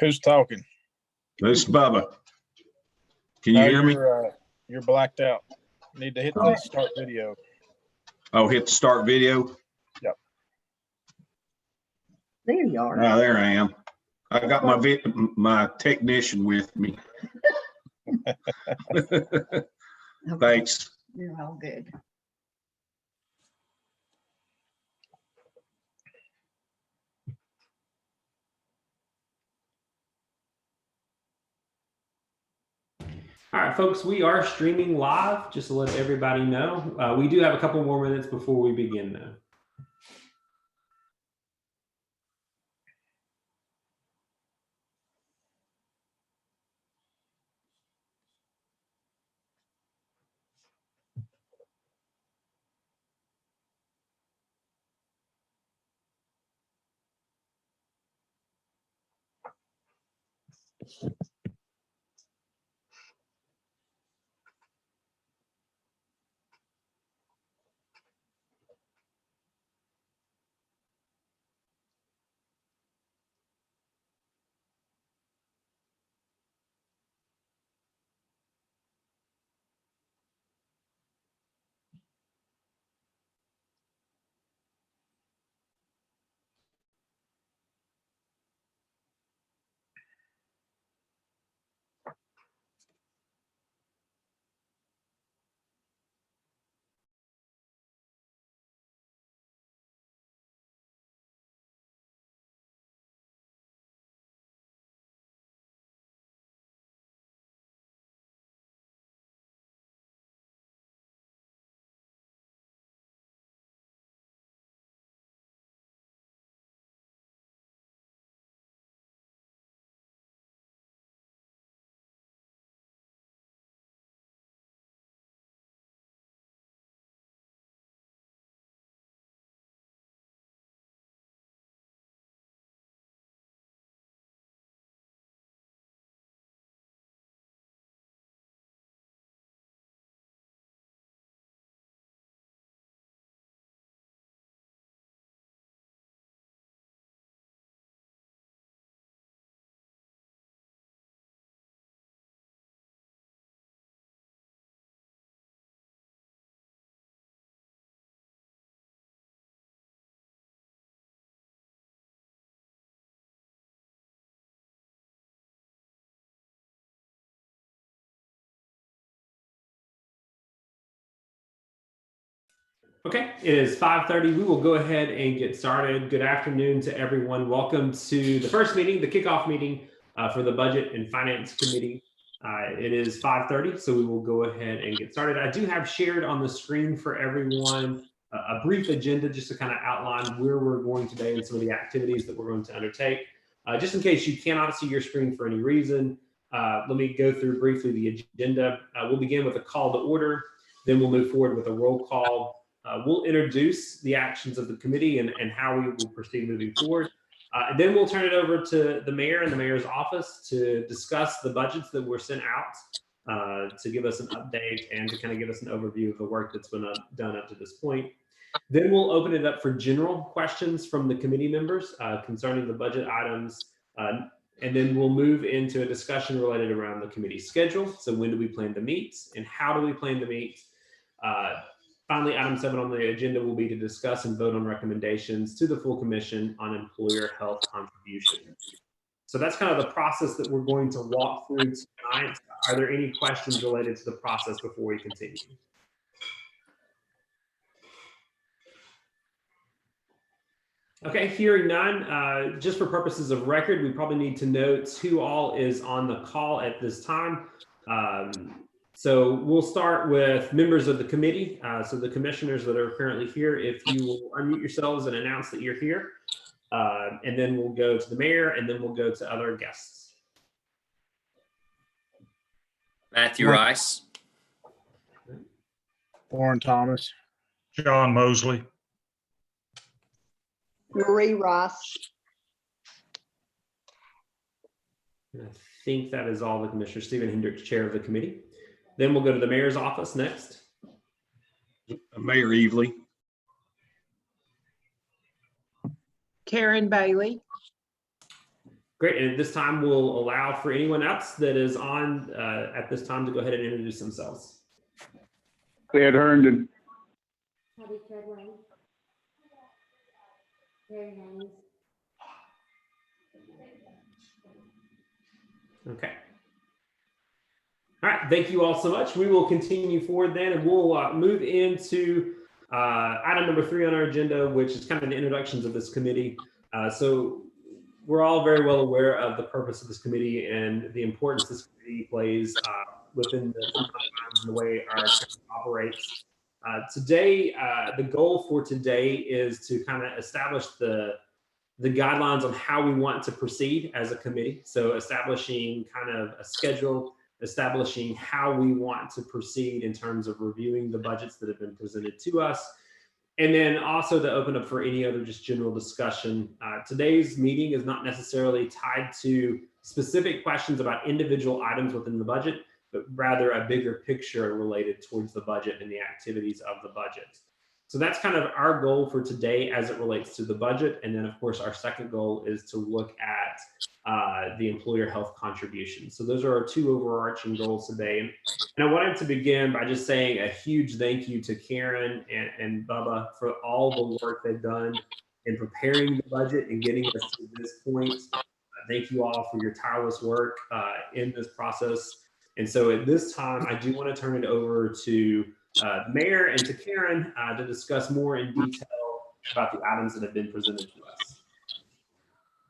Who's talking? This is Bubba. Can you hear me? You're blacked out. You need to hit the start video. Oh, hit the start video. Yep. There you are. Ah, there I am. I got my technician with me. Okay. Thanks. You're all good. All right, folks, we are streaming live, just to let everybody know. We do have a couple more minutes before we begin, though. Okay, it is 5:30. We will go ahead and get started. Good afternoon to everyone. Welcome to the first meeting, the kickoff meeting for the Budget and Finance Committee. It is 5:30, so we will go ahead and get started. I do have shared on the screen for everyone a brief agenda just to kind of outline where we're going today and some of the activities that we're going to undertake. Just in case you cannot see your screen for any reason, let me go through briefly the agenda. We'll begin with a call to order, then we'll move forward with a roll call. We'll introduce the actions of the committee and how we will proceed moving forward. And then we'll turn it over to the mayor and the mayor's office to discuss the budgets that were sent out, to give us an update and to kind of give us an overview of the work that's been done up to this point. Then we'll open it up for general questions from the committee members concerning the budget items. And then we'll move into a discussion related around the committee schedule. So when do we plan to meet and how do we plan to meet? Finally, item 7 on the agenda will be to discuss and vote on recommendations to the full commission on employer health contributions. So that's kind of the process that we're going to walk through tonight. Are there any questions related to the process before we continue? Okay, hearing none, just for purposes of record, we probably need to note who all is on the call at this time. So we'll start with members of the committee. So the commissioners that are currently here, if you will unmute yourselves and announce that you're here. And then we'll go to the mayor and then we'll go to other guests. Matthew Rice. Warren Thomas. John Mosley. Marie Ross. I think that is all the commissioners. Stephen Hendricks, chair of the committee. Then we'll go to the mayor's office next. Mayor Evely. Karen Bailey. Great. And at this time, we'll allow for anyone else that is on at this time to go ahead and introduce themselves. Clyde Herndon. Patty Treadway. Mary Haynes. Okay. All right. Thank you all so much. We will continue forward then, and we'll move into item number 3 on our agenda, which is kind of the introductions of this committee. So we're all very well aware of the purpose of this committee and the importance this committee plays within the confines and the way our committee operates. Today, the goal for today is to kind of establish the guidelines on how we want to proceed as a committee. So establishing kind of a schedule, establishing how we want to proceed in terms of reviewing the budgets that have been presented to us, and then also to open up for any other just general discussion. Today's meeting is not necessarily tied to specific questions about individual items within the budget, but rather a bigger picture related towards the budget and the activities of the budget. So that's kind of our goal for today as it relates to the budget. And then of course, our second goal is to look at the employer health contribution. So those are our 2 overarching goals today. And I wanted to begin by just saying a huge thank you to Karen and Bubba for all the work they've done in preparing the budget and getting us to this point. Thank you all for your tireless work in this process. And so at this time, I do want to turn it over to the mayor and to Karen to discuss more in detail about the items that have been presented to us.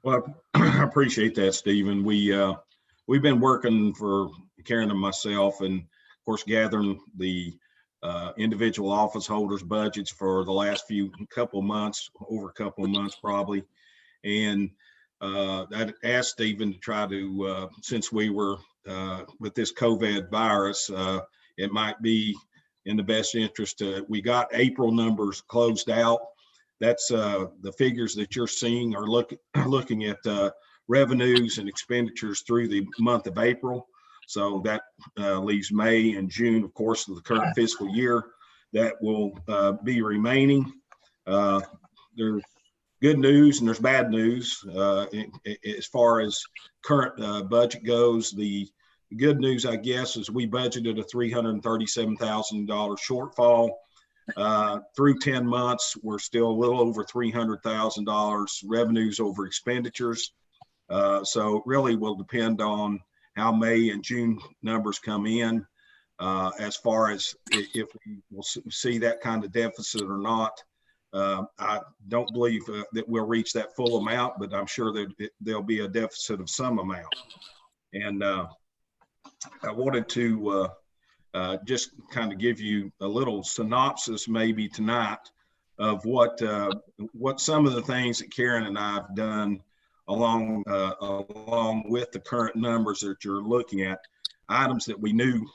Well, I appreciate that, Stephen. We've been working for Karen and myself, and of course, gathering the individual office holders' budgets for the last couple of months probably. And I asked Stephen to try to, since we were with this COVID virus, it might be in the best interest. We got April numbers closed out. That's the figures that you're seeing are looking at revenues and expenditures through the month of April. So that leaves May and June, of course, of the current fiscal year that will be remaining. There's good news and there's bad news as far as current budget goes. The good news, I guess, is we budgeted a $337,000 shortfall. Through 10 months, we're still a little over $300,000 revenues over expenditures. So it really will depend on how May and June numbers come in as far as if we will see that kind of deficit or not. I don't believe that we'll reach that full amount, but I'm sure that there'll be a deficit of some amount. And I wanted to just kind of give you a little synopsis maybe tonight of what some of the things that Karen and I have done along with the current numbers that you're looking at, items that we knew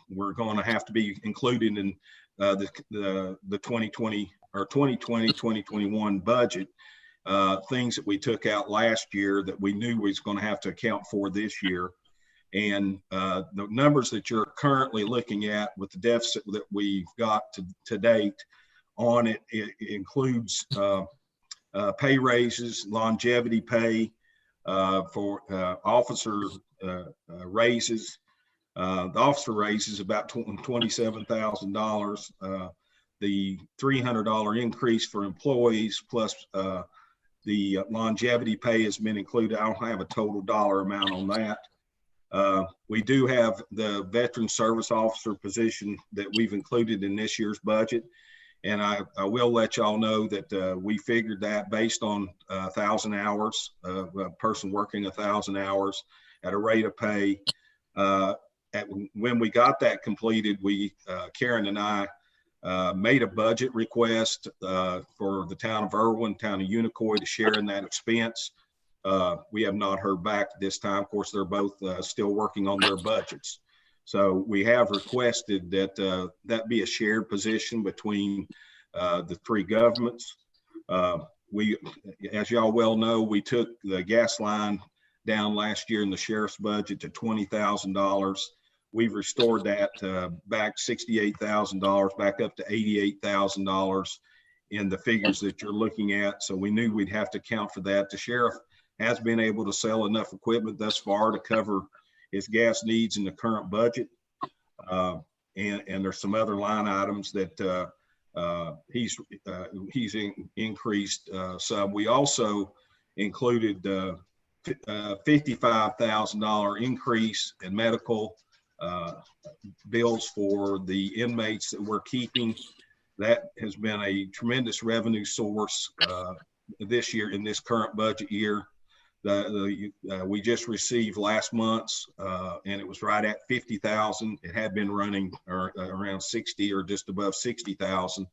were going to have to be included in the 2020 or 2021 budget, things that we took out last year that we knew we was going to have to account for this year. And the numbers that you're currently looking at with the deficit that we've got to date on it, it includes pay raises, longevity pay for officer raises. The officer raise is about $27,000. The $300 increase for employees plus the longevity pay has been included. I don't have a total dollar amount on that. We do have the veteran service officer position that we've included in this year's budget. And I will let y'all know that we figured that based on 1,000 hours, a person working 1,000 hours at a rate of pay. When we got that completed, Karen and I made a budget request for the town of Irwin, town of Unicoi to share in that expense. We have not heard back this time. Of course, they're both still working on their budgets. So we have requested that that be a shared position between the three governments. As y'all well know, we took the gas line down last year in the sheriff's budget to $20,000. We've restored that back $68,000, back up to $88,000 in the figures that you're looking at. So we knew we'd have to account for that. The sheriff has been able to sell enough equipment thus far to cover his gas needs in the current budget. And there's some other line items that he's increased some. We also included $55,000 increase in medical bills for the inmates that we're keeping. That has been a tremendous revenue source this year in this current budget year. We just received last month's and it was right at 50,000. It had been running around 60 or just above 60,000.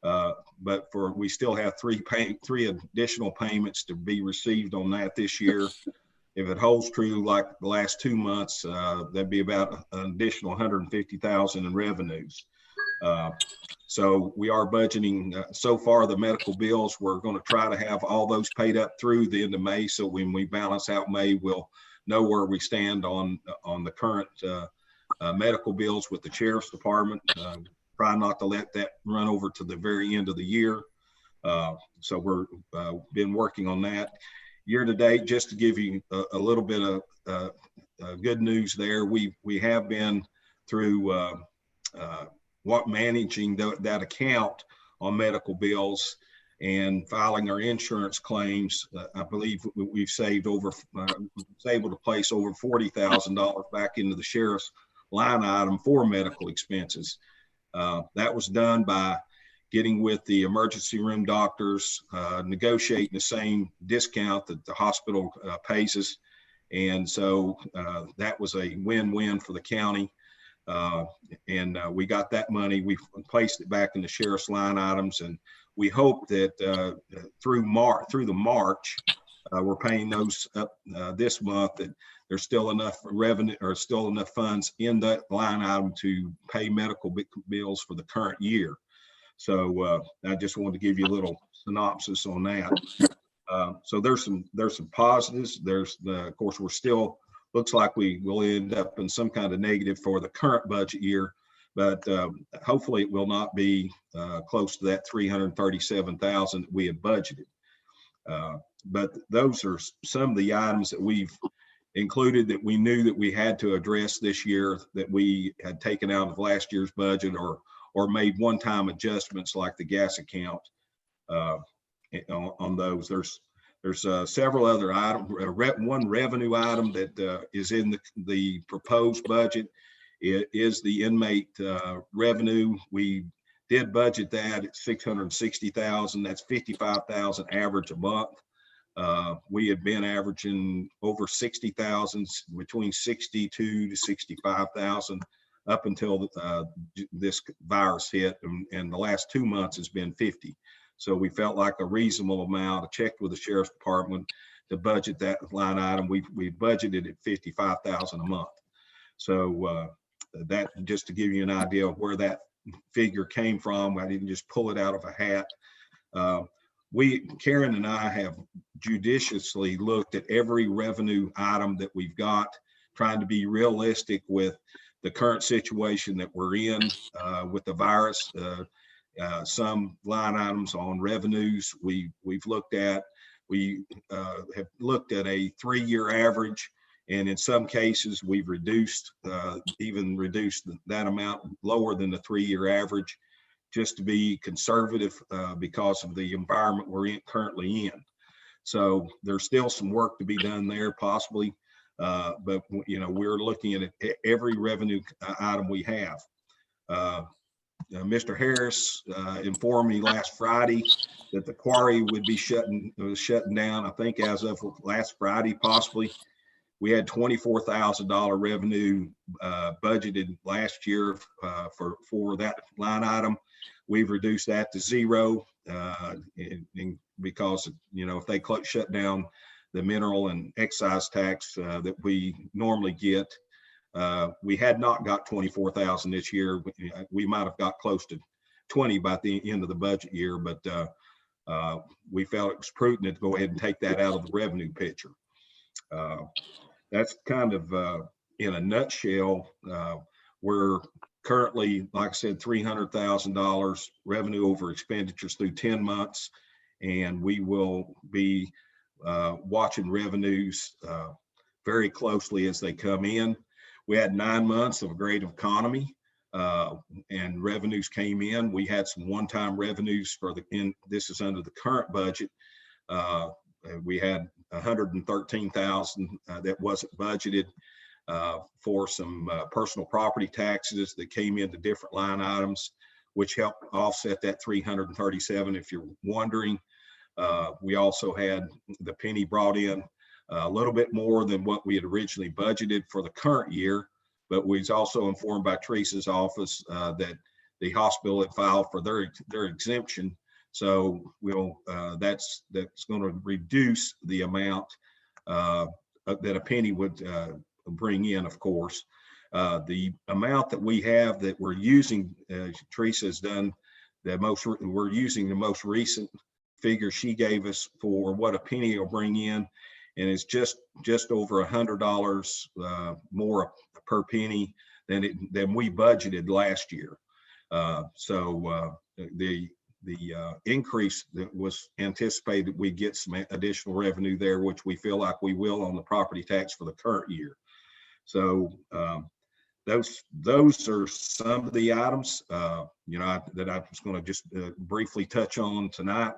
But we still have three additional payments to be received on that this year. If it holds true like the last 2 months, that'd be about an additional 150,000 in revenues. So we are budgeting so far the medical bills. We're going to try to have all those paid up through the end of May. So when we balance out May, we'll know where we stand on the current medical bills with the sheriff's department. Try not to let that run over to the very end of the year. So we're been working on that. Year to date, just to give you a little bit of good news there, we have been through managing that account on medical bills and filing our insurance claims. I believe we've saved able to place over $40,000 back into the sheriff's line item for medical expenses. That was done by getting with the emergency room doctors, negotiating the same discount that the hospital pays us. And so that was a win-win for the county. And we got that money. We placed it back in the sheriff's line items. And we hope that through the March, we're paying those up this month, that there's still enough revenue or still enough funds in that line item to pay medical bills for the current year. So I just wanted to give you a little synopsis on that. So there's some positives. Of course, we're still, looks like we will end up in some kind of negative for the current budget year, but hopefully it will not be close to that 337,000 that we had budgeted. But those are some of the items that we've included that we knew that we had to address this year, that we had taken out of last year's budget or made one-time adjustments like the gas account on those. There's several other items. One revenue item that is in the proposed budget is the inmate revenue. We did budget that at 660,000. That's 55,000 average a month. We had been averaging over 60,000, between 62 to 65,000 up until this virus hit, and the last 2 months has been 50. So we felt like a reasonable amount. I checked with the sheriff's department to budget that line item. We budgeted at 55,000 a month. So that, just to give you an idea of where that figure came from, I didn't just pull it out of a hat. Karen and I have judiciously looked at every revenue item that we've got, trying to be realistic with the current situation that we're in with the virus. Some line items on revenues we've looked at. We have looked at a 3-year average, and in some cases we've even reduced that amount lower than the 3-year average, just to be conservative because of the environment we're currently in. So there's still some work to be done there possibly, but we're looking at every revenue item we have. Mr. Harris informed me last Friday that the quarry would be shutting down. I think as of last Friday, possibly. We had $24,000 revenue budgeted last year for that line item. We've reduced that to zero because if they shut down the mineral and excise tax that we normally get, we had not got 24,000 this year. We might have got close to 20 by the end of the budget year, but we felt it was prudent to go ahead and take that out of the revenue picture. That's kind of in a nutshell. We're currently, like I said, $300,000 revenue over expenditures through 10 months, and we will be watching revenues very closely as they come in. We had 9 months of a great economy, and revenues came in. We had some one-time revenues this is under the current budget. We had 113,000 that wasn't budgeted for some personal property taxes that came into different line items, which helped offset that 337. If you're wondering, we also had the penny brought in a little bit more than what we had originally budgeted for the current year, but we was also informed by Teresa's office that the hospital had filed for their exemption. So that's going to reduce the amount that a penny would bring in, of course. The amount that we have that we're using, Teresa has done we're using the most recent figure she gave us for what a penny will bring in, and it's just over $100 more per penny than we budgeted last year. So the increase that was anticipated, we get some additional revenue there, which we feel like we will on the property tax for the current year. So those are some of the items that I was going to just briefly touch on tonight.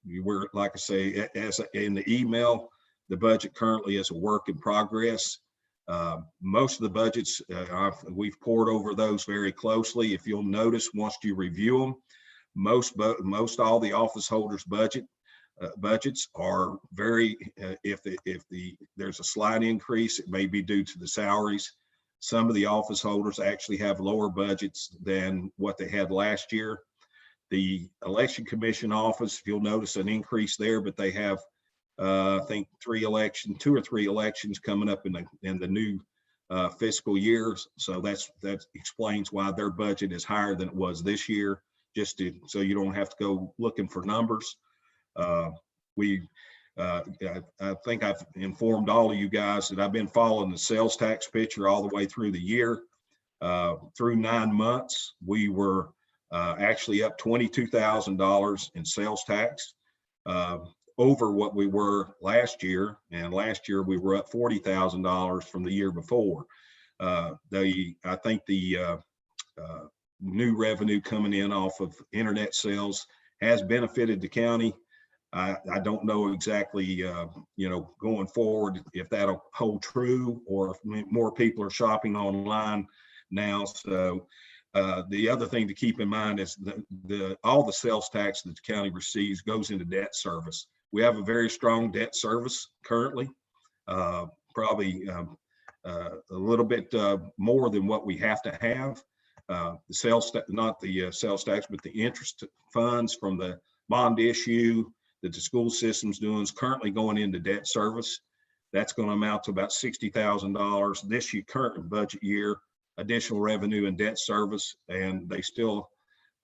We're, like I say, as in the email, the budget currently is a work in progress. Most of the budgets, we've poured over those very closely. If you'll notice, once you review them, most all the office holders' budgets are very, if there's a slight increase, it may be due to the salaries. Some of the office holders actually have lower budgets than what they had last year. The election commission office, if you'll notice an increase there, but they have I think 2 or 3 elections coming up in the new fiscal years. So that explains why their budget is higher than it was this year, so you don't have to go looking for numbers. I think I've informed all of you guys that I've been following the sales tax picture all the way through the year. Through 9 months, we were actually up $22,000 in sales tax over what we were last year. And last year we were up $40,000 from the year before. I think the new revenue coming in off of internet sales has benefited the county. I don't know exactly, going forward, if that'll hold true or if more people are shopping online now. So the other thing to keep in mind is all the sales tax that the county receives goes into debt service. We have a very strong debt service currently, probably a little bit more than what we have to have. Not the sales tax, but the interest funds from the bond issue that the school system's doing is currently going into debt service. That's going to amount to about $60,000 this year, current budget year, additional revenue and debt service. And they still,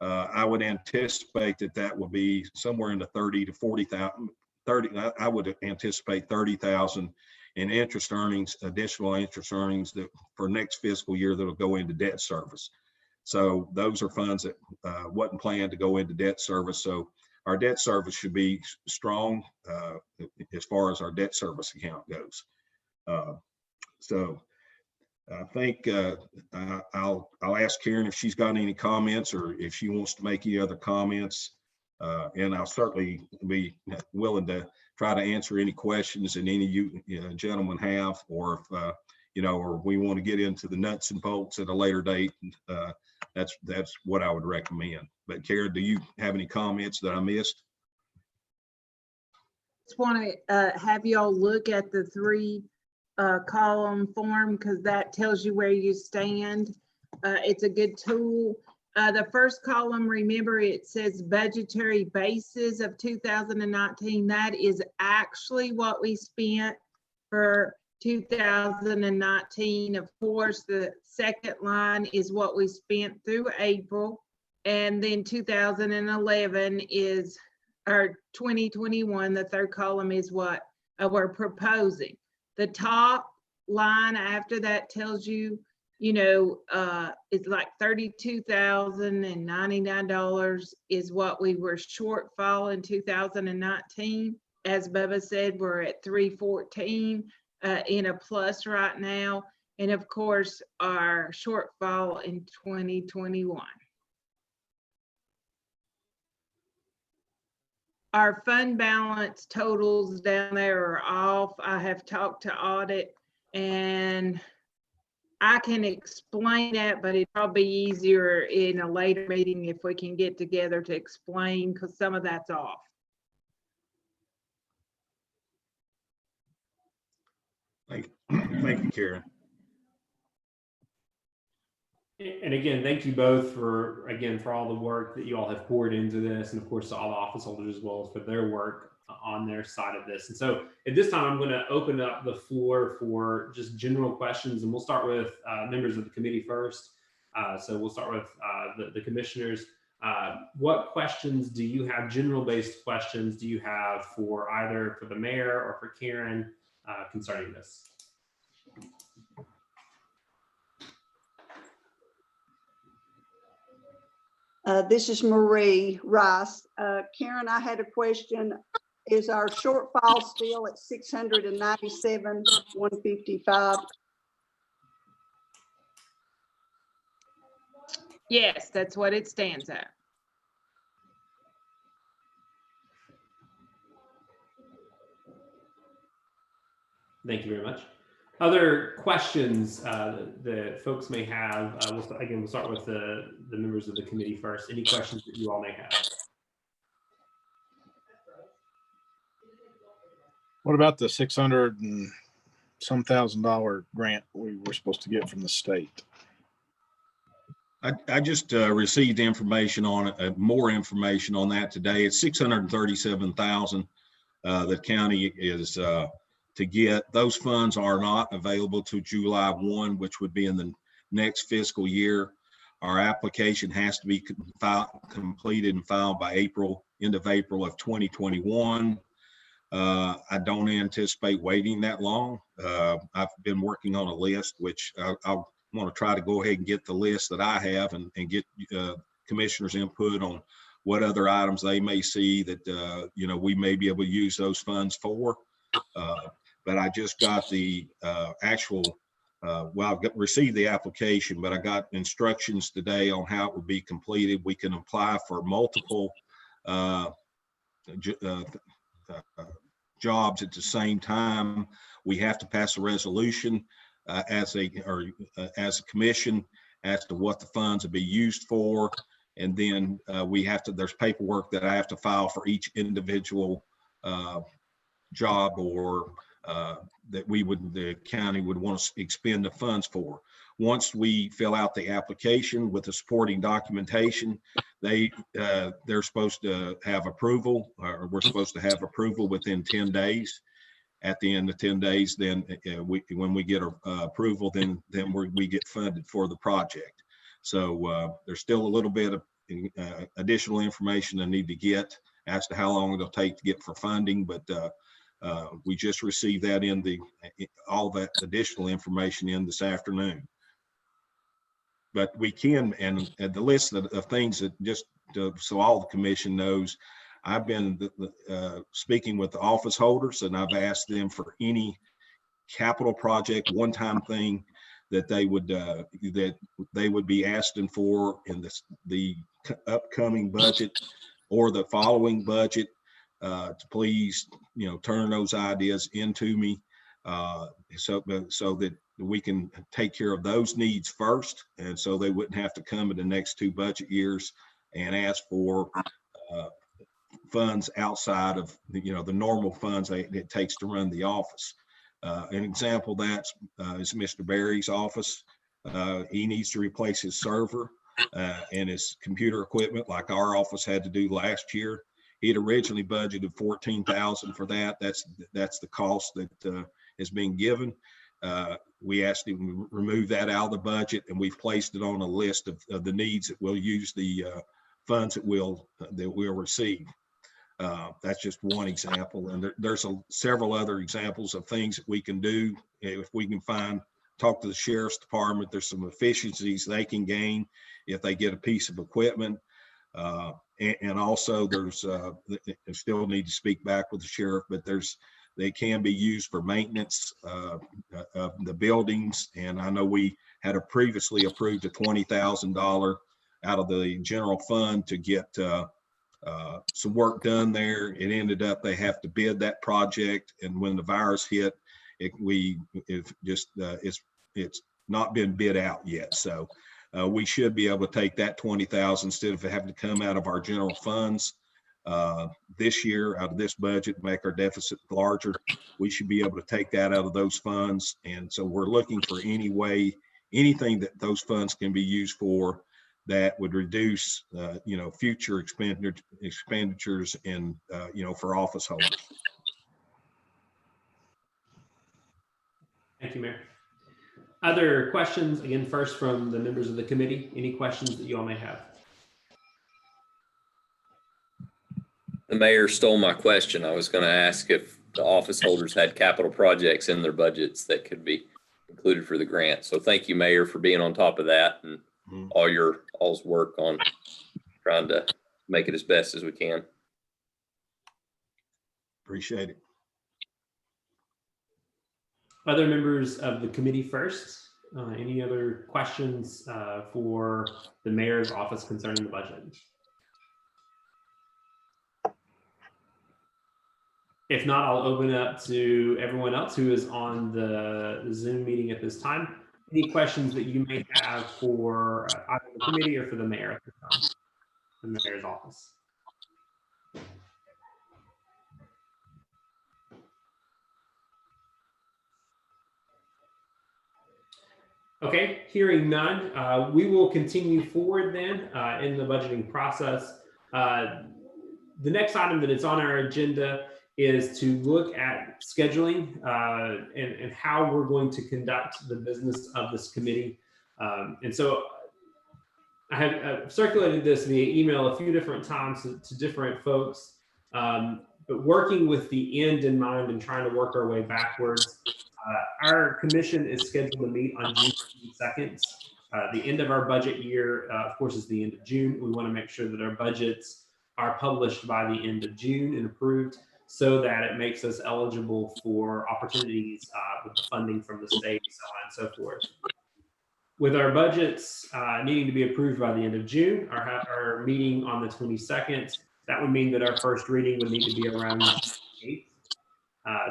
I would anticipate that will be somewhere in the 30 to 40,000. I would anticipate 30,000 in interest earnings, additional interest earnings that for next fiscal year that'll go into debt service. So those are funds that wasn't planned to go into debt service. So our debt service should be strong as far as our debt service account goes. So I think I'll ask Karen if she's got any comments or if she wants to make any other comments. And I'll certainly be willing to try to answer any questions that any of you gentlemen have, or if or we want to get into the nuts and bolts at a later date. That's what I would recommend. But Karen, do you have any comments that I missed? Just want to have y'all look at the 3 column form, because that tells you where you stand. It's a good tool. The first column, remember, it says budgetary basis of 2019. That is actually what we spent for 2019. Of course, the second line is what we spent through April, and then 2011 is our 2021. The third column is what we're proposing. The top line after that tells you, it's like $32,099 is what we were shortfall in 2019. as Bubba said, we're at 314 in a plus right now. And of course, our shortfall in 2021. Our fund balance totals down there are off. I have talked to audit and I can explain that, but it'd probably be easier in a later meeting if we can get together to explain, because some of that's off. Thank you, Karen. And again, thank you both for all the work that you all have poured into this, and of course to all the office holders as well for their work on their side of this. And so at this time, I'm going to open up the floor for just general questions, and we'll start with members of the committee first. So we'll start with the commissioners. What questions do you have, general based questions do you have for either for the mayor or for Karen concerning this? This is Marie Rice. Karen, I had a question. Is our shortfall still at 697,155? Yes, that's what it stands at. Thank you very much. Other questions that folks may have? We'll start with the members of the committee first. Any questions that you all may have? What about the 600 and some $1,000 grant we were supposed to get from the state? I just received information on it, more information on that today. It's 637,000 the county is to get. Those funds are not available to July 1, which would be in the next fiscal year. Our application has to be completed and filed by end of April of 2021. I don't anticipate waiting that long. I've been working on a list, which I'll want to try to go ahead and get the list that I have and get commissioners' input on what other items they may see that we may be able to use those funds for. But I just got the actual, I received the application, but I got instructions today on how it would be completed. We can apply for multiple jobs at the same time. We have to pass a resolution as a commission as to what the funds will be used for. And then there's paperwork that I have to file for each individual job or that the county would want to expend the funds for. Once we fill out the application with the supporting documentation, they're supposed to have approval, or we're supposed to have approval within 10 days. At the end of 10 days, then when we get approval, then we get funded for the project. So there's still a little bit of additional information I need to get as to how long it'll take to get for funding, but we just received that all that additional information in this afternoon. But we can, and the list of things that just so all the commission knows, I've been speaking with the office holders, and I've asked them for any capital project, one-time thing that they would be asking for in the upcoming budget or the following budget, to please turn those ideas into me, so that we can take care of those needs first, and so they wouldn't have to come in the next 2 budget years and ask for funds outside of the normal funds it takes to run the office. An example of that is Mr. Barry's office. He needs to replace his server and his computer equipment like our office had to do last year. He had originally budgeted $14,000 for that. That's the cost that has been given. We asked him to remove that out of the budget, and we've placed it on a list of the needs that we'll use the funds that we'll receive. That's just one example, and there's several other examples of things that we can do. If we can talk to the sheriff's department, there's some efficiencies they can gain if they get a piece of equipment, And also there's, I still need to speak back with the sheriff, but they can be used for maintenance of the buildings. And I know we had previously approved a $20,000 out of the general fund to get some work done there. It ended up they have to bid that project, and when the virus hit, it's not been bid out yet. So we should be able to take that 20,000 instead of having to come out of our general funds this year, out of this budget, make our deficit larger. We should be able to take that out of those funds. And so we're looking for anything that those funds can be used for that would reduce, future expenditures and, for office holders. Thank you, Mayor. Other questions, again, first from the members of the committee? Any questions that you all may have? The mayor stole my question. I was going to ask if the office holders had capital projects in their budgets that could be included for the grant. So thank you, Mayor, for being on top of that and all's work on trying to make it as best as we can. Appreciate it. Other members of the committee first? Any other questions for the mayor's office concerning the budget? If not, I'll open it up to everyone else who is on the Zoom meeting at this time. Any questions that you may have for either the committee or for the mayor at this time, the mayor's office? Okay, hearing none, we will continue forward then in the budgeting process. The next item that is on our agenda is to look at scheduling and how we're going to conduct the business of this committee. And so I have circulated this via email a few different times to different folks, but working with the end in mind and trying to work our way backwards. Our commission is scheduled to meet on June 2nd. The end of our budget year, of course, is the end of June. We want to make sure that our budgets are published by the end of June and approved so that it makes us eligible for opportunities with the funding from the state, so on and so forth. With our budgets needing to be approved by the end of June, our meeting on the 22nd, that would mean that our first reading would need to be around June 8th.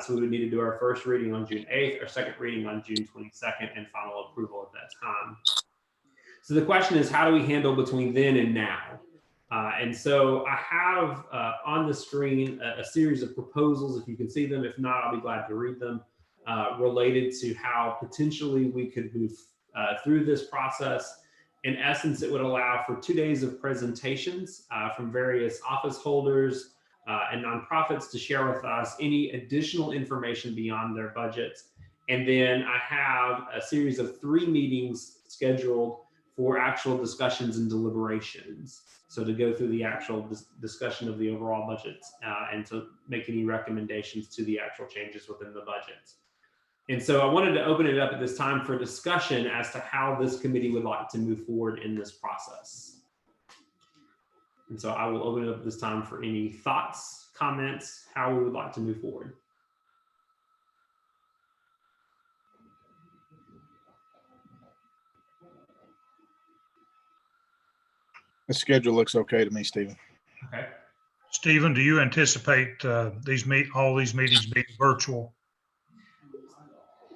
So we would need to do our first reading on June 8th, our second reading on June 22nd, and final approval at that time. So the question is, how do we handle between then and now? And so I have on the screen a series of proposals, if you can see them. If not, I'll be glad to read them, related to how potentially we could move through this process. In essence, it would allow for 2 days of presentations from various office holders and nonprofits to share with us any additional information beyond their budgets. And then I have a series of 3 meetings scheduled for actual discussions and deliberations. So to go through the actual discussion of the overall budgets and to make any recommendations to the actual changes within the budget. And so I wanted to open it up at this time for discussion as to how this committee would like to move forward in this process. And so I will open it up this time for any thoughts, comments, how we would like to move forward. The schedule looks okay to me, Stephen. Okay. Stephen, do you anticipate all these meetings being virtual?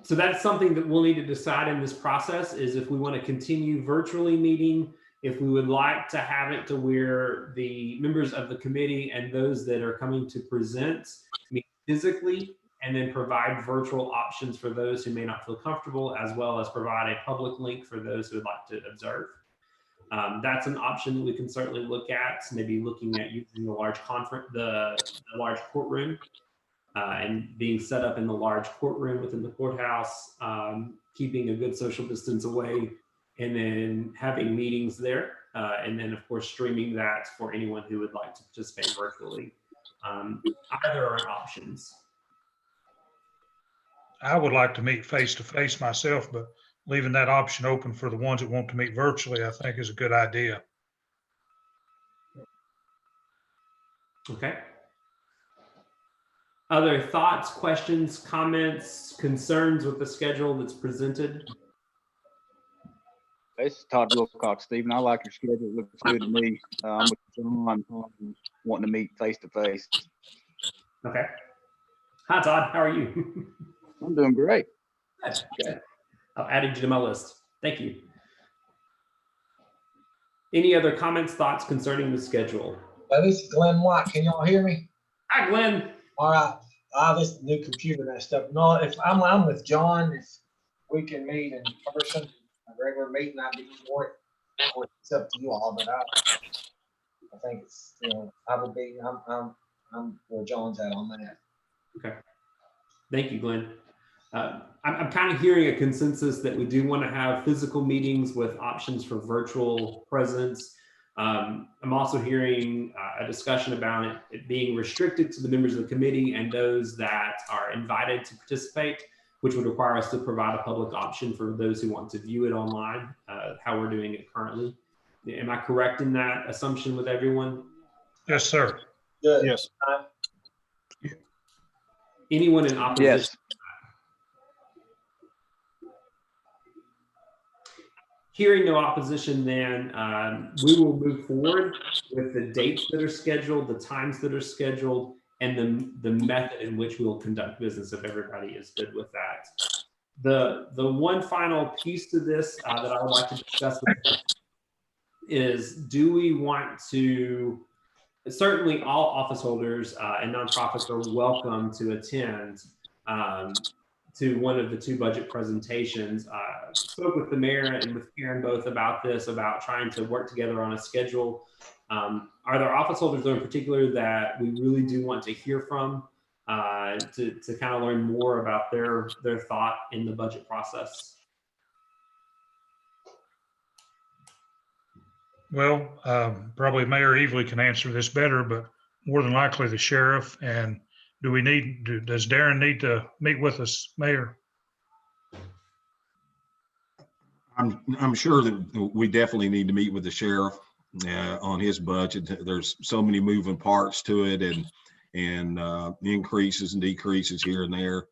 So that's something that we'll need to decide in this process, is if we want to continue virtually meeting, if we would like to have it to where the members of the committee and those that are coming to present meet physically, and then provide virtual options for those who may not feel comfortable, as well as provide a public link for those who would like to observe. That's an option that we can certainly look at, maybe looking at using the large large courtroom and being set up in the large courtroom within the courthouse, keeping a good social distance away, and then having meetings there. And then of course, streaming that for anyone who would like to participate virtually. Either are options. I would like to meet face to face myself, but leaving that option open for the ones that want to meet virtually, I think is a good idea. Okay. Other thoughts, questions, comments, concerns with the schedule that's presented? This is Todd Wilcox, Stephen. I like your schedule. It looks good to me. I'm with John on wanting to meet face to face. Okay. Hi, Todd. How are you? I'm doing great. Good. Good. I've added you to my list. Thank you. Any other comments, thoughts concerning the schedule? This is Glenn White. Can y'all hear me? Hi, Glenn. All right. This new computer and that stuff. No, if I'm with John, if we can meet in person, a regular meeting, I'd be for it. Of course, it's up to you all, but I think it's, I would be, I'm where John's at on that. Okay. Thank you, Glenn. I'm kind of hearing a consensus that we do want to have physical meetings with options for virtual presence. I'm also hearing a discussion about it being restricted to the members of the committee and those that are invited to participate, which would require us to provide a public option for those who want to view it online, how we're doing it currently. Am I correct in that assumption with everyone? Yes, sir. Good. Yes. Anyone in opposition? Yes. Hearing no opposition, then we will move forward with the dates that are scheduled, the times that are scheduled, and the method in which we will conduct business if everybody is good with that. The one final piece to this that I would like to discuss is, do we want to, certainly all office holders and nonprofits are welcome to attend to one of the two budget presentations. Spoke with the mayor and with Karen both about this, about trying to work together on a schedule. Are there office holders in particular that we really do want to hear from to kind of learn more about their thought in the budget process? Well, probably Mayor Evely can answer this better, but more than likely the sheriff. And does Darren need to meet with us, Mayor? I'm sure that we definitely need to meet with the sheriff on his budget. There's so many moving parts to it, and increases and decreases here and there.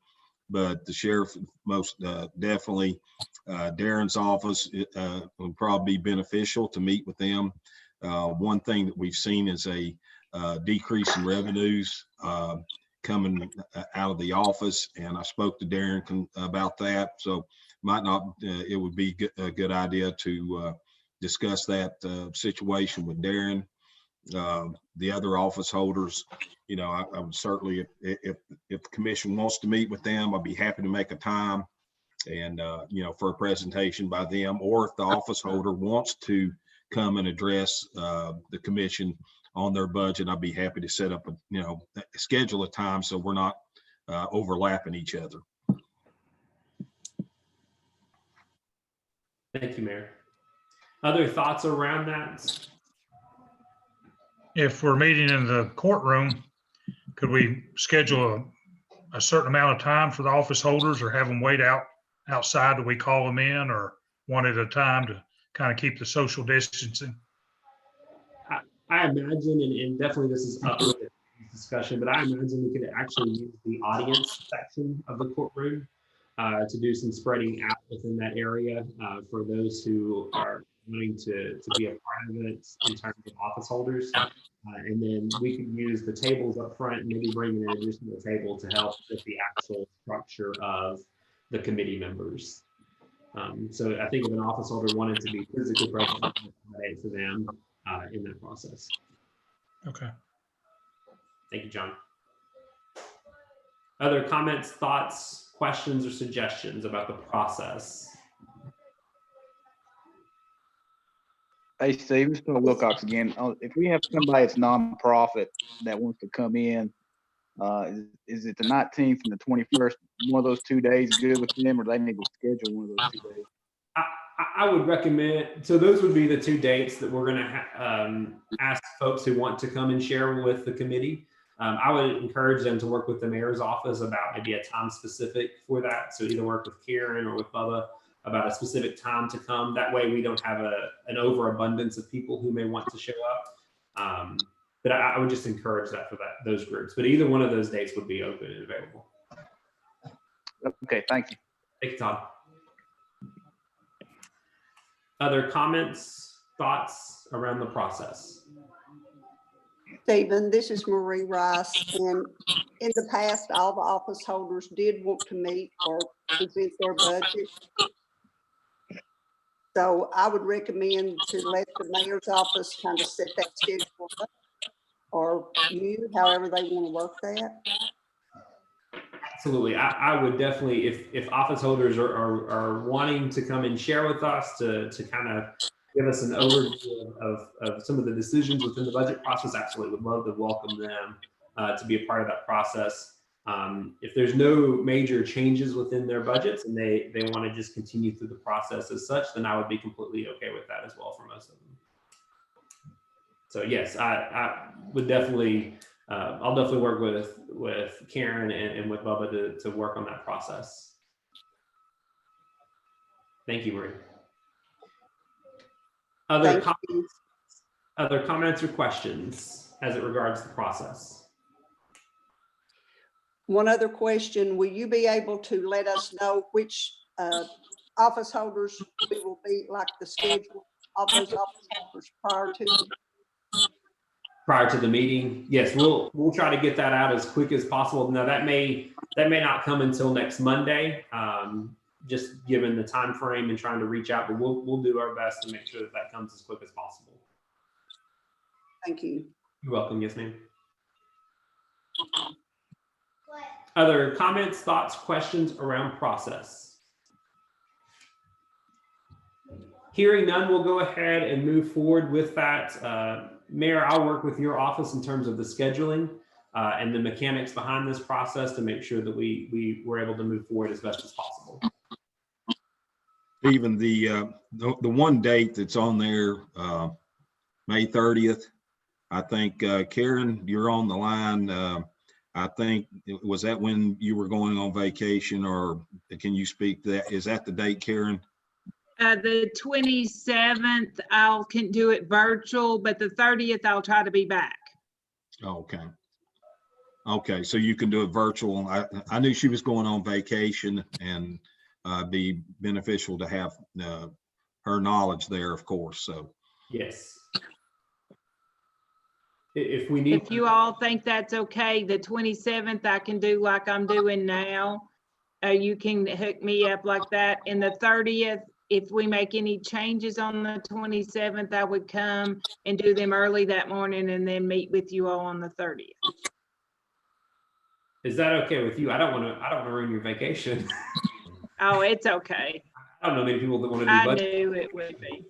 But the sheriff most definitely, Darren's office would probably be beneficial to meet with them. One thing that we've seen is a decrease in revenues coming out of the office, and I spoke to Darren about that. So might not, it would be a good idea to discuss that situation with Darren. The other office holders, I would certainly, if the commission wants to meet with them, I'd be happy to make a time and, for a presentation by them, or if the office holder wants to come and address the commission on their budget, I'd be happy to set up schedule a time so we're not overlapping each other. Thank you, Mayor. Other thoughts around that? If we're meeting in the courtroom, could we schedule a certain amount of time for the office holders, or have them wait outside? Do we call them in, or one at a time to kind of keep the social distancing? I imagine, and definitely this is up for discussion, but I imagine we could actually use the audience section of the courtroom to do some spreading out within that area for those who are wanting to be a part of it in terms of office holders. And then we could use the tables up front and maybe bring in an additional table to help with the actual structure of the committee members. So I think if an office holder wanted to be physically present, for them in that process. Okay. Thank you, John. Other comments, thoughts, questions, or suggestions about the process? Hey, Steve, it's Phil Wilcox again. If we have somebody that's nonprofit that wants to come in, is it the 19th and the 21st? One of those 2 days good with them, or do they need to schedule one of those 2 days? I would recommend, so those would be the 2 dates that we're going to ask folks who want to come and share with the committee. I would encourage them to work with the mayor's office about maybe a time specific for that. So either work with Karen or with Bubba about a specific time to come. That way we don't have an overabundance of people who may want to show up. But I would just encourage that for those groups. But either one of those dates would be open and available. Okay, thank you. Thank you, Todd. Other comments, thoughts around the process? Stephen, this is Marie Rice, and in the past, all the office holders did want to meet or present their budget. So I would recommend to let the mayor's office kind of set that schedule up, or you, however they want to work that. Absolutely. I would definitely, if office holders are wanting to come and share with us to kind of give us an overview of some of the decisions within the budget process, absolutely would love to welcome them to be a part of that process. If there's no major changes within their budgets and they want to just continue through the process as such, then I would be completely okay with that as well for most of them. So yes, I would definitely, I'll definitely work with Karen and with Bubba to work on that process. Thank you, Marie. Other comments or questions as it regards the process? One other question, will you be able to let us know which office holders we will be, like the schedule of those office holders prior to the meeting? Yes, we'll try to get that out as quick as possible. Now that may not come until next Monday, just given the time frame and trying to reach out, but we'll do our best to make sure that comes as quick as possible. Thank you. You're welcome. Yes, ma'am. Other comments, thoughts, questions around process? Hearing none, we'll go ahead and move forward with that. Mayor, I'll work with your office in terms of the scheduling and the mechanics behind this process to make sure that we were able to move forward as best as possible. Even the one date that's on there, May 30th, I think, Karen, you're on the line. I think, was that when you were going on vacation, or can you speak to that? Is that the date, Karen? The 27th, I can do it virtual, but the 30th, I'll try to be back. Okay. Okay, so you can do it virtual. I knew she was going on vacation, and be beneficial to have her knowledge there, of course. So yes. If we need, if you all think that's okay, the 27th, I can do like I'm doing now. You can hook me up like that. And the 30th, if we make any changes on the 27th, I would come and do them early that morning and then meet with you all on the 30th. Is that okay with you? I don't want to ruin your vacation. Oh, it's okay. I don't know many people that want to do I budget. knew it would be.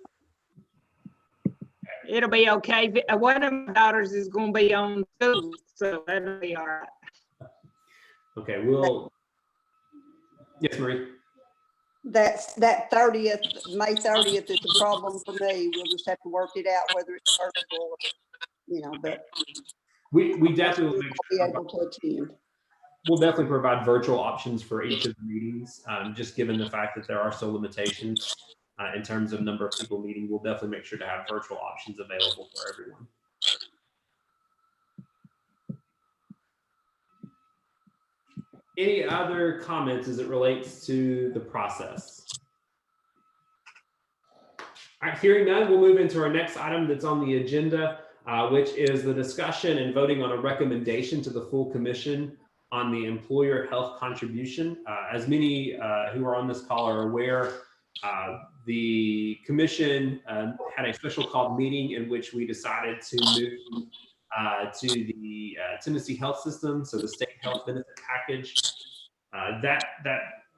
It'll be okay. One of my daughters is going to be on school, so that'll be all right. Okay, yes, Marie. That 30th, May 30th is a problem for me. We'll just have to work it out whether it's virtual, or, but we definitely will be able to attend. We'll definitely provide virtual options for each of the meetings, just given the fact that there are still limitations in terms of number of people meeting. We'll definitely make sure to have virtual options available for everyone. Any other comments as it relates to the process? All right, hearing none, we'll move into our next item that's on the agenda, which is the discussion and voting on a recommendation to the full commission on the employer health contribution. As many who are on this call are aware, the commission had a special called meeting in which we decided to move to the Tennessee health system, so the state health benefit package. That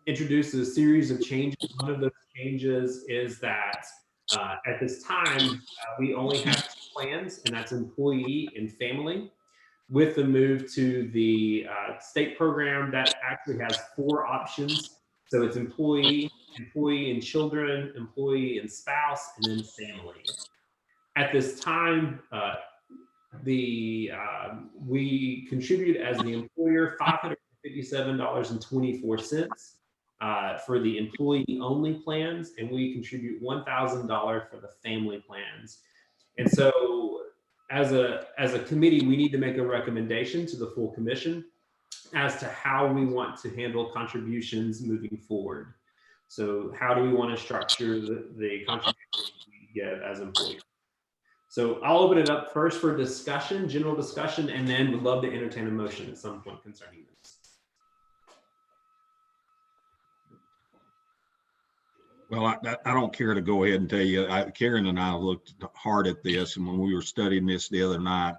introduces a series of changes. One of those changes is that at this time, we only have two plans, and that's employee and family. With the move to the state program, that actually has 4 options. So it's employee, employee and children, employee and spouse, and then family. At this time, we contribute as the employer $557.24 for the employee only plans, and we contribute $1,000 for the family plans. And so as a committee, we need to make a recommendation to the full commission as to how we want to handle contributions moving forward. So how do we want to structure the contributions we give as employees? So I'll open it up first for discussion, general discussion, and then would love to entertain a motion at some point concerning this. Well, I don't care to go ahead and tell you, Karen and I looked hard at this, and when we were studying this the other night,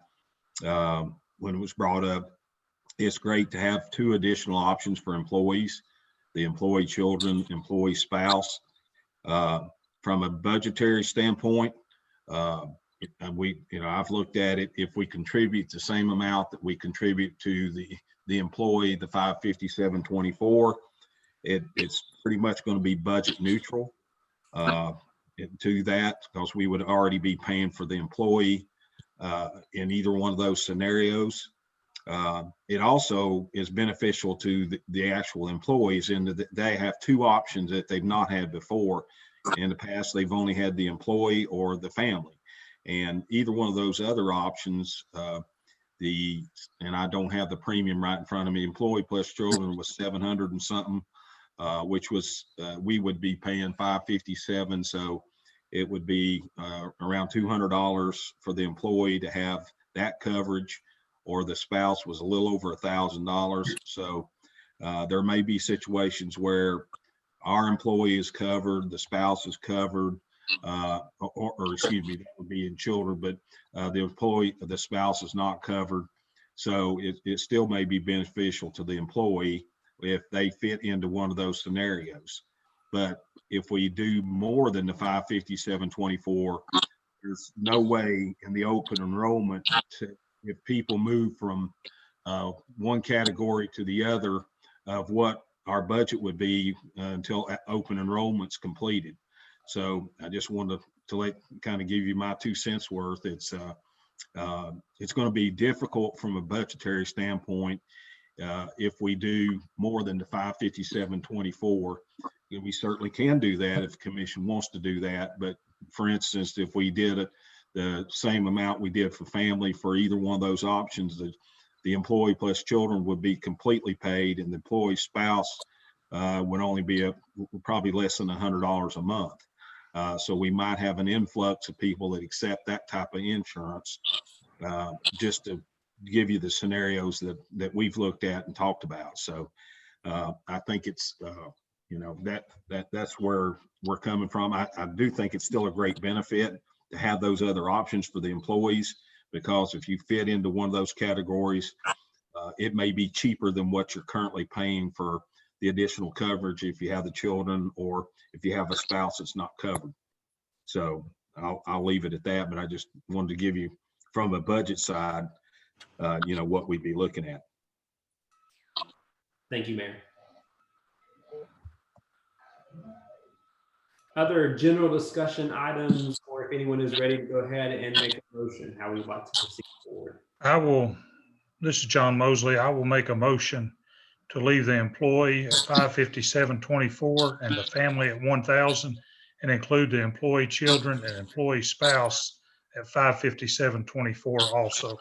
when it was brought up, it's great to have 2 additional options for employees, the employee children, employee spouse. From a budgetary standpoint, and I've looked at it, if we contribute the same amount that we contribute to the employee, the 557.24, it's pretty much going to be budget neutral to that, because we would already be paying for the employee in either one of those scenarios. It also is beneficial to the actual employees in that they have 2 options that they've not had before. In the past, they've only had the employee or the family. And either one of those other options, and I don't have the premium right in front of me, employee plus children was 700 and something, which was, we would be paying 557. So it would be around $200 for the employee to have that coverage, or the spouse was a little over $1,000. So there may be situations where our employee is covered, the spouse is covered, or excuse me, that would be in children, but the spouse is not covered. So it still may be beneficial to the employee if they fit into one of those scenarios. But if we do more than the 557.24, there's no way in the open enrollment if people move from one category to the other of what our budget would be until open enrollment's completed. So I just wanted to kind of give you my 2 cents worth. It's going to be difficult from a budgetary standpoint if we do more than the 557.24. We certainly can do that if the commission wants to do that. But for instance, if we did the same amount we did for family for either one of those options, the employee plus children would be completely paid, and the employee spouse would only be probably less than $100 a month. So we might have an influx of people that accept that type of insurance, just to give you the scenarios that we've looked at and talked about. So I think it's, that's where we're coming from. I do think it's still a great benefit to have those other options for the employees, because if you fit into one of those categories, it may be cheaper than what you're currently paying for the additional coverage if you have the children, or if you have a spouse that's not covered. So I'll leave it at that, but I just wanted to give you, from a budget side, what we'd be looking at. Thank you, Mayor. Other general discussion items, or if anyone is ready to go ahead and make a motion, how we would like to proceed forward. This is John Mosley. I will make a motion to leave the employee at 557.24 and the family at 1,000, and include the employee children and employee spouse at 557.24 also.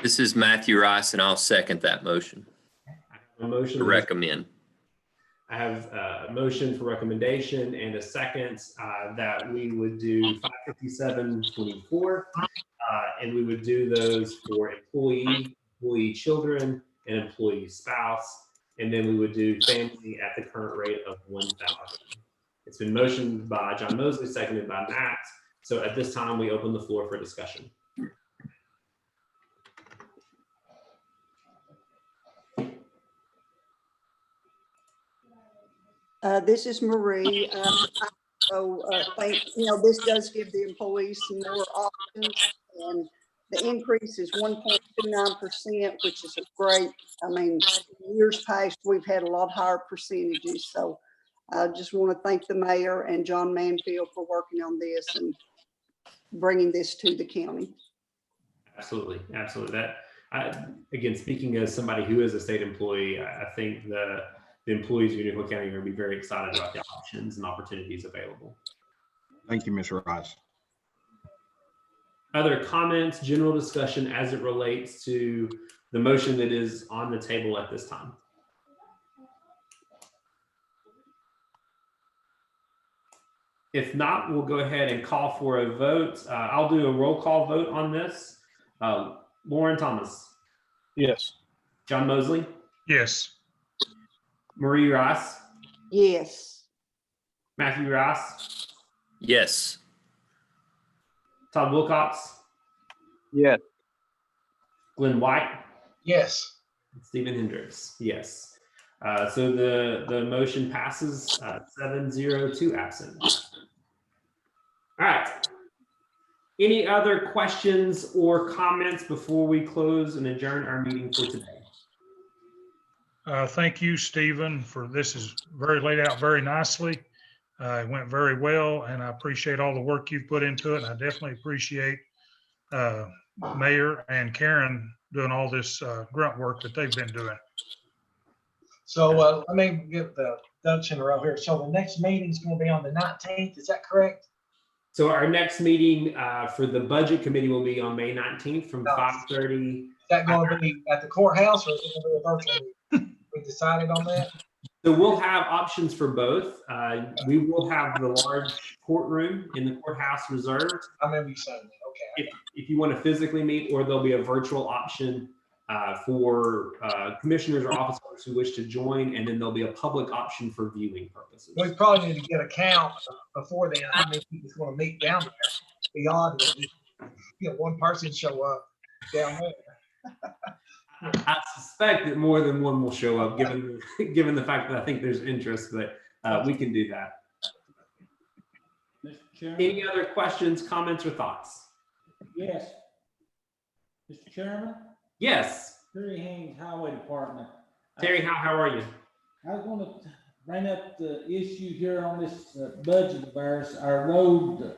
This is Matthew Rice, and I'll second that motion I have a motion to recommend. I have a motion for recommendation and a second that we would do 557.24, and we would do those for employee children, and employee spouse, and then we would do family at the current rate of 1,000. It's been motioned by John Mosley, seconded by Matt. So at this time, we open the floor for discussion. This is Marie. This does give the employees some more options, and the increase is 1.29%, which is great. I mean, in years past, we've had a lot higher percentages. So I just want to thank the mayor and John Manfield for working on this and bringing this to the county. Absolutely. Again, speaking as somebody who is a state employee, I think the employees of Unicoi County are going to be very excited about the options and opportunities available. Thank you, Mr. Rice. Other comments, general discussion as it relates to the motion that is on the table at this time? If not, we'll go ahead and call for a vote. I'll do a roll call vote on this. Lauren Thomas, Yes. John Mosley, Yes. Marie Ross, Yes. Matthew Ross, Yes. Todd Wilcox, Yes. Glenn White, Yes. Stephen Hendricks. Yes. So the motion passes 7-0 absent. All right. Any other questions or comments before we close and adjourn our meeting for today? Thank you, Stephen, for this is very laid out very nicely. It went very well, and I appreciate all the work you've put into it. And I definitely appreciate Mayor and Karen doing all this grunt work that they've been doing. So let me get the ducks in a row here. So the next meeting is going to be on the 19th. Is that correct? So our next meeting for the budget committee will be on May 19th from 5:30. Is that going to be at the courthouse or is it going to be a virtual meeting? We decided on that? So we'll have options for both. We will have the large courtroom in the courthouse reserved I remember you saying that. Okay. if you want to physically meet, or there'll be a virtual option for commissioners or officers who wish to join, and then there'll be a public option for viewing purposes. We probably need to get a count before then. How many people's going to meet down there? Be odd if one person show up down there. I suspect that more than one will show up, given the fact that I think there's interest, but we can do that. Mr. Chairman? Any other questions, comments, or thoughts? Yes. Mr. Chairman? Yes. Terry Haynes, Highway Department. Terry, how are you? I was going to bring up the issue here on this budget of ours. Our road,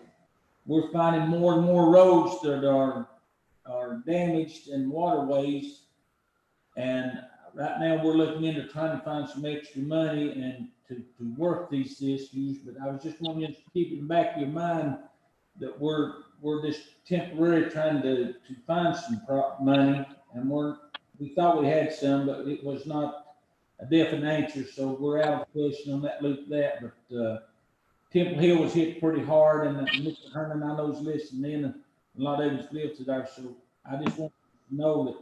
we're finding more and more roads that are damaged and waterways. And right now we're looking into trying to find some extra money and to work these issues. But I was just wanting you to keep it in the back of your mind that we're just temporarily trying to find some money, and we thought we had some, but it was not a definite answer. So we're out of question on that loop. But Temple Hill was hit pretty hard, and Mr. Herman, I know, is listening in. A lot of us live there, so I just want to know that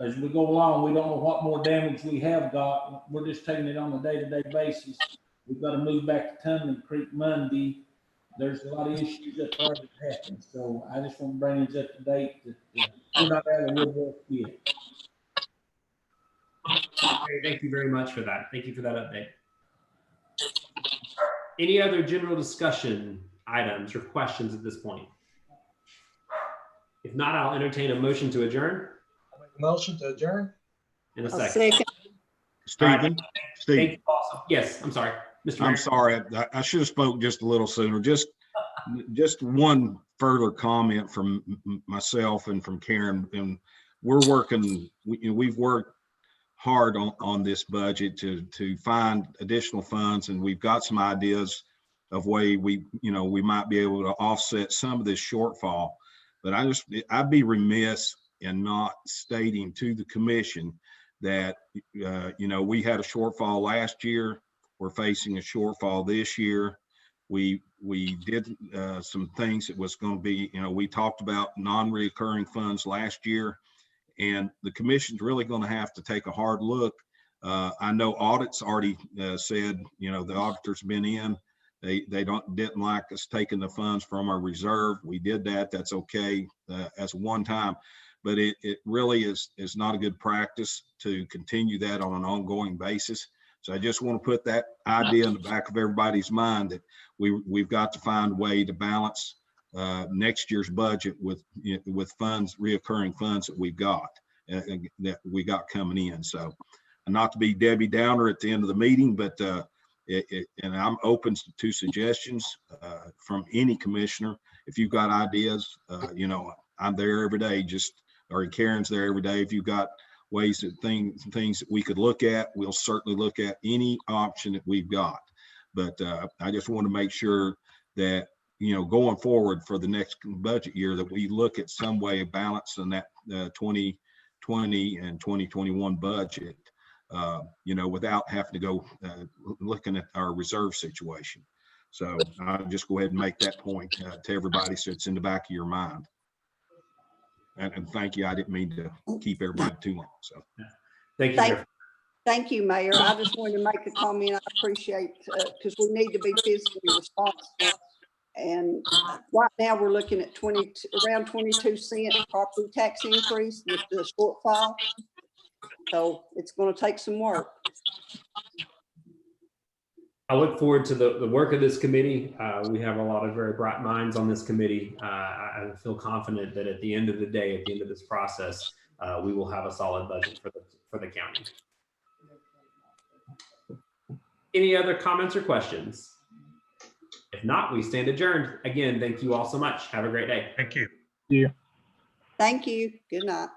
as we go along, we don't know what more damage we have got. We're just taking it on a day-to-day basis. We've got to move back to Tumbling Creek Monday. There's a lot of issues that are happening. So I just want to bring these up to date that we're not out of the woodwork yet. Okay, thank you very much for that. Thank you for that update. Any other general discussion items or questions at this point? If not, I'll entertain a motion to adjourn. I'll make a motion to adjourn. In a A second. second. Stephen, Thank Stephen, you also. Yes, I'm sorry. Mr. I'm Mayor. sorry. I should have spoke just a little sooner. Just one further comment from myself and from Karen. And we're working, we've worked hard on this budget to find additional funds, and we've got some ideas of way we might be able to offset some of this shortfall. But I'd be remiss in not stating to the commission that we had a shortfall last year. We're facing a shortfall this year. We did some things that was going to be, we talked about non-reoccurring funds last year, and the commission's really going to have to take a hard look. I know audits already said, the auditor's been in. They didn't like us taking the funds from our reserve. We did that. That's okay as one time, but it really is not a good practice to continue that on an ongoing basis. So I just want to put that idea in the back of everybody's mind that we've got to find a way to balance next year's budget with funds, reoccurring funds that we've got coming in. So, not to be Debbie Downer at the end of the meeting, but and I'm open to suggestions from any commissioner. If you've got ideas, I'm there every day. Or Karen's there every day. If you've got ways that things that we could look at, we'll certainly look at any option that we've got. But I just want to make sure that going forward for the next budget year, that we look at some way of balancing that 2020 and 2021 budget, without having to go looking at our reserve situation. So I'll just go ahead and make that point to everybody, so it's in the back of your mind. And thank you. I didn't mean to keep everybody too long. So Thank you, Jeff. Thank you, Mayor. I just wanted to make a comment. I appreciate, because we need to be fiscally responsible. And right now we're looking at around 22 cent property tax increase with the shortfall. So it's going to take some work. I look forward to the work of this committee. We have a lot of very bright minds on this committee. I feel confident that at the end of the day, at the end of this process, we will have a solid budget for the county. Any other comments or questions? If not, we stand adjourned. Again, thank you all so much. Have a great day. Thank you. Thank you. Good night.